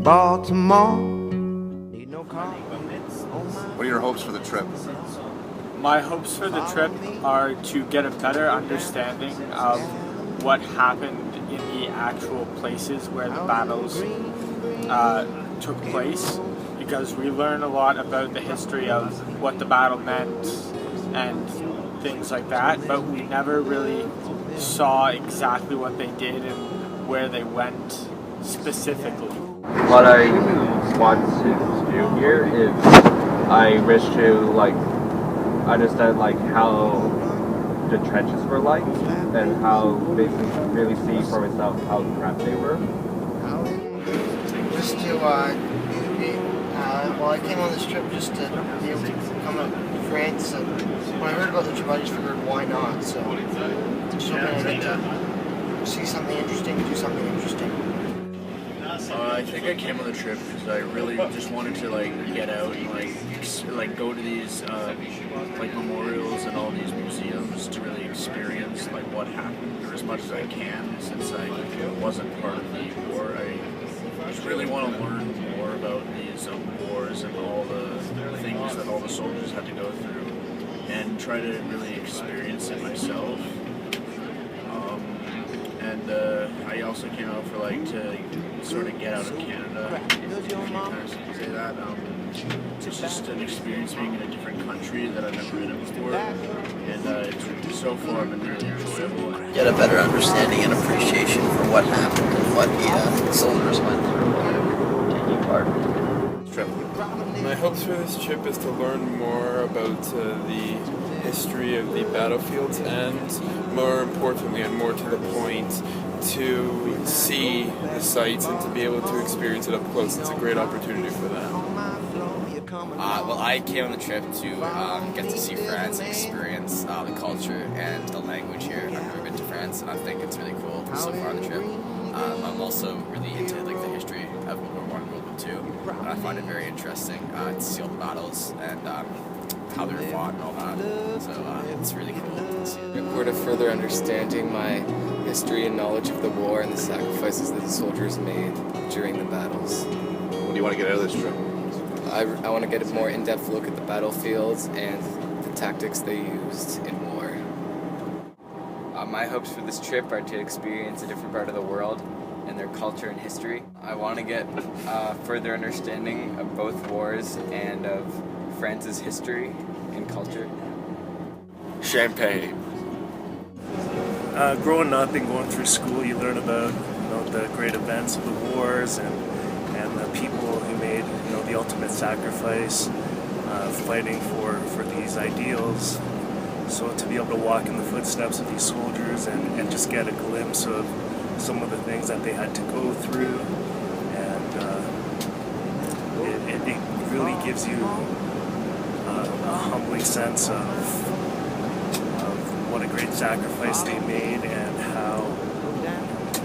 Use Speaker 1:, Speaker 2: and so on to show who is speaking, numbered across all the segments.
Speaker 1: Baltimore.
Speaker 2: What are your hopes for the trip?
Speaker 3: My hopes for the trip are to get a better understanding of what happened in the actual places where the battles took place, because we learn a lot about the history of what the battle meant and things like that, but we never really saw exactly what they did and where they went specifically.
Speaker 4: What I want to do here is I wish to understand how the trenches were like and how basically really see for myself how crap they were.
Speaker 5: Just to well, I came on this trip just to be able to come to France, and when I heard about the trip I just figured why not, so just hoping I get to see something interesting, do something interesting.
Speaker 6: I think I came on the trip because I really just wanted to get out and go to these memorials and all these museums to really experience what happened, or as much as I can, since I wasn't part of the war. I just really want to learn more about these wars and all the things that all the soldiers had to go through, and try to really experience it myself. And I also came out for to sort of get out of Canada, if you kind of say that. It's just an experience being in a different country that I've never been in before, and so far been really enjoyable.
Speaker 7: Get a better understanding and appreciation for what happened and what the soldiers went through taking part in this trip.
Speaker 8: My hopes for this trip is to learn more about the history of the battlefields, and more importantly and more to the point, to see the sights and to be able to experience it up close. It's a great opportunity for that.
Speaker 9: Well, I came on the trip to get to see France and experience the culture and the language here. I've never been to France, and I think it's really cool so far on the trip. I'm also really into the history of World War I and World War II, and I find it very interesting to see all the battles and how they were fought and all that. So it's really cool to see.
Speaker 10: For to further understanding my history and knowledge of the war and the sacrifices that the soldiers made during the battles.
Speaker 2: What do you want to get out of this trip?
Speaker 10: I want to get a more in-depth look at the battlefields and the tactics they used in war.
Speaker 11: My hopes for this trip are to experience a different part of the world and their culture and history. I want to get further understanding of both wars and of France's history and culture.
Speaker 8: Champagne.
Speaker 12: Growing up and going through school, you learn about the great events of the wars and the people who made the ultimate sacrifice, fighting for these ideals. So to be able to walk in the footsteps of these soldiers and just get a glimpse of some of the things that they had to go through, and it really gives you a humbling sense of what a great sacrifice they made, and how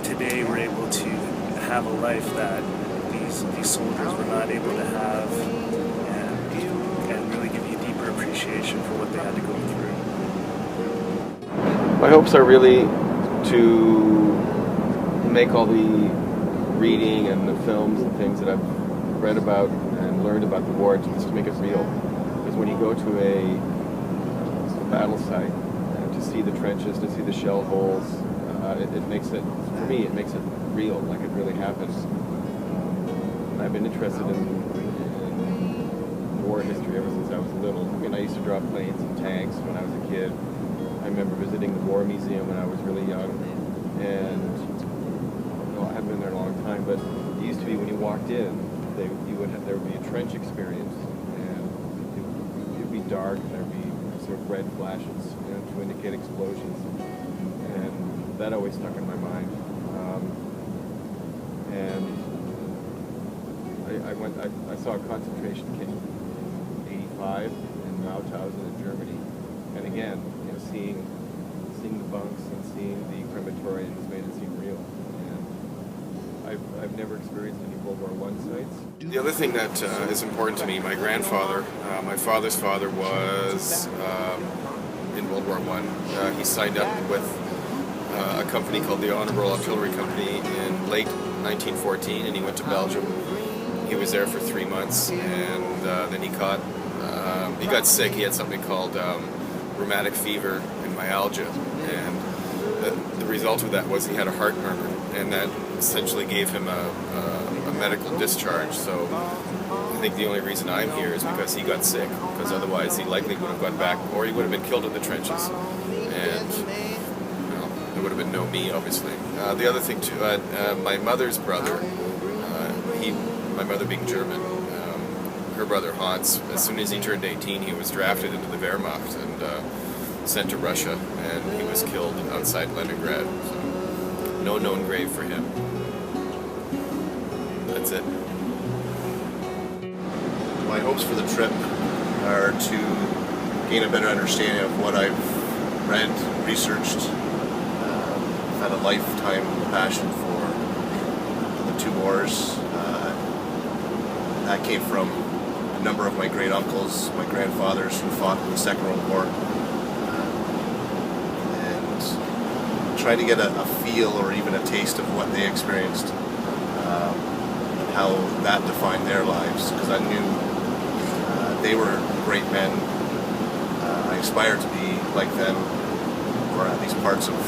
Speaker 12: today we're able to have a life that these soldiers were not able to have, and really give you deeper appreciation for what they had to go through.
Speaker 4: My hopes are really to make all the reading and the films and things that I've read about and learned about the war, just to make it real. Because when you go to a battle site, to see the trenches, to see the shell holes, it makes it, for me, it makes it real, like it really happens. And I've been interested in war history ever since I was little. I mean, I used to draw planes and tanks when I was a kid. I remember visiting the War Museum when I was really young, and I haven't been there in a long time, but it used to be when you walked in, there would be a trench experience, and it would be dark, and there would be sort of red flashes to indicate explosions, and that always stuck in my mind. And I saw a concentration camp in '85 in Mauthausen in Germany, and again, seeing the bunks and seeing the crematoriums made it seem real. And I've never experienced any World War I sites.
Speaker 2: The other thing that is important to me, my grandfather, my father's father was in World War I. He signed up with a company called the Honourable Artillery Company in late 1914, and he went to Belgium. He was there for 3 months, and then he got sick. He had something called rheumatic fever and myalgia, and the result of that was he had a heart murmur, and that essentially gave him a medical discharge. So I think the only reason I'm here is because he got sick, because otherwise he likely would have gone back, or he would have been killed in the trenches, and there would have been no me, obviously. The other thing too, my mother's brother, my mother being German, her brother Hans, as soon as he turned 18, he was drafted into the Wehrmacht and sent to Russia, and he was killed outside Leningrad. So no known grave for him. That's it.
Speaker 1: My hopes for the trip are to gain a better understanding of what I've read, researched, had a lifetime passion for the two wars. That came from a number of my great uncles, my grandfathers who fought in the Second World War, and try to get a feel or even a taste of what they experienced, and how that defined their lives, because I knew they were great men. I aspired to be like them, or at least parts of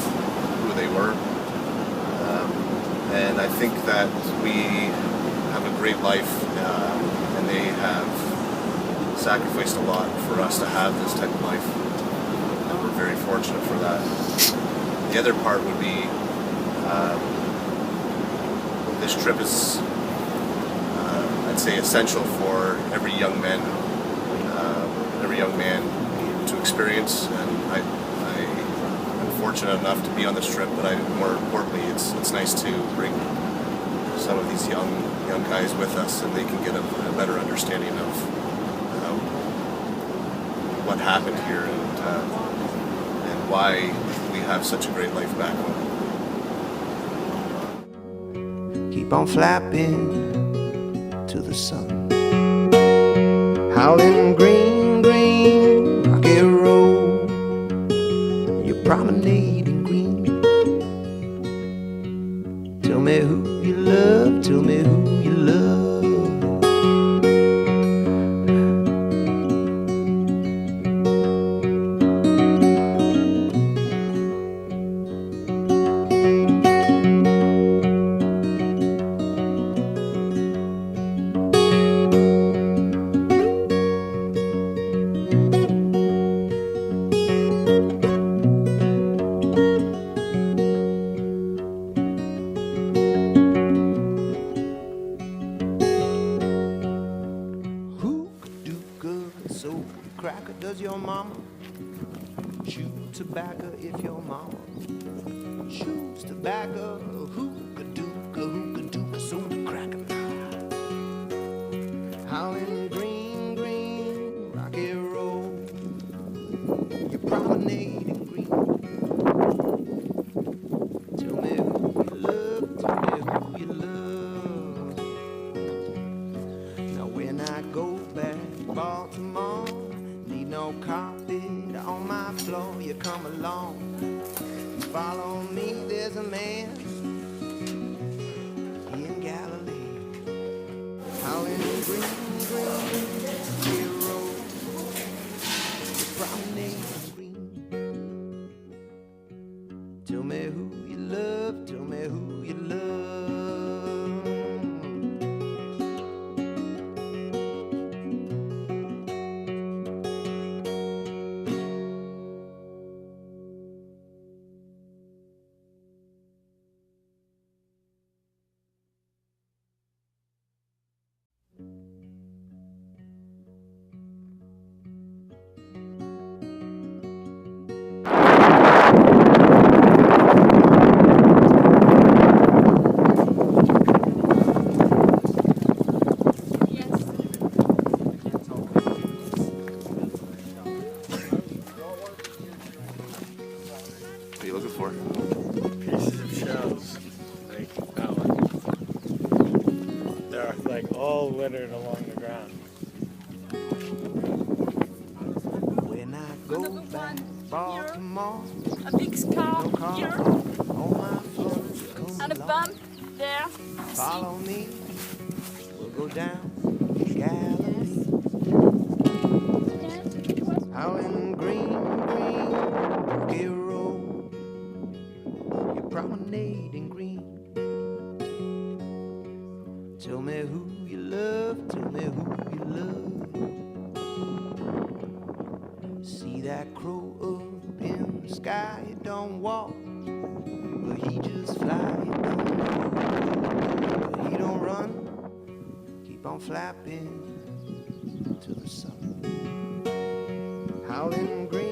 Speaker 1: who they were. And I think that we have a great life, and they have sacrificed a lot for us to have this type of life, and we're very fortunate for that. The other part would be this trip is, I'd say, essential for every young man to experience, and I'm fortunate enough to be on this trip, but more importantly, it's nice to bring some of these young guys with us, and they can get a better understanding of what happened here and why we have such a great life back home.
Speaker 13: Keep on flapping to the sun, howling green, green, rocky road. You're promenading green. Tell me who you love, tell me who you love. Cracker, does your mama chew tobacco? If your mama chews tobacco, hookah-dooka, soda cracker. Howling green, green, rocky road. You're promenading green. Tell me who you love, tell me who you love. Now when I go back to Baltimore, no carpet on my floor, you come along, follow me, there's a man in Galilee, howling green, green, hero, promenading green. Tell me who you love, tell me who you love.
Speaker 1: What are you looking for?
Speaker 3: Pieces of shells, like that one. They're like all littered along the ground.
Speaker 13: When I go back to Baltimore,
Speaker 14: a big scar here,
Speaker 13: on my floor,
Speaker 14: and a bump there.
Speaker 13: follow me, we'll go down Galilee. Howling green, green, rocky road. You're promenading green. Tell me who you love, tell me who you love. See that crow up in the sky, it don't walk, but he just fly, it don't walk, but he don't run, keep on flapping to the sun. Howling green.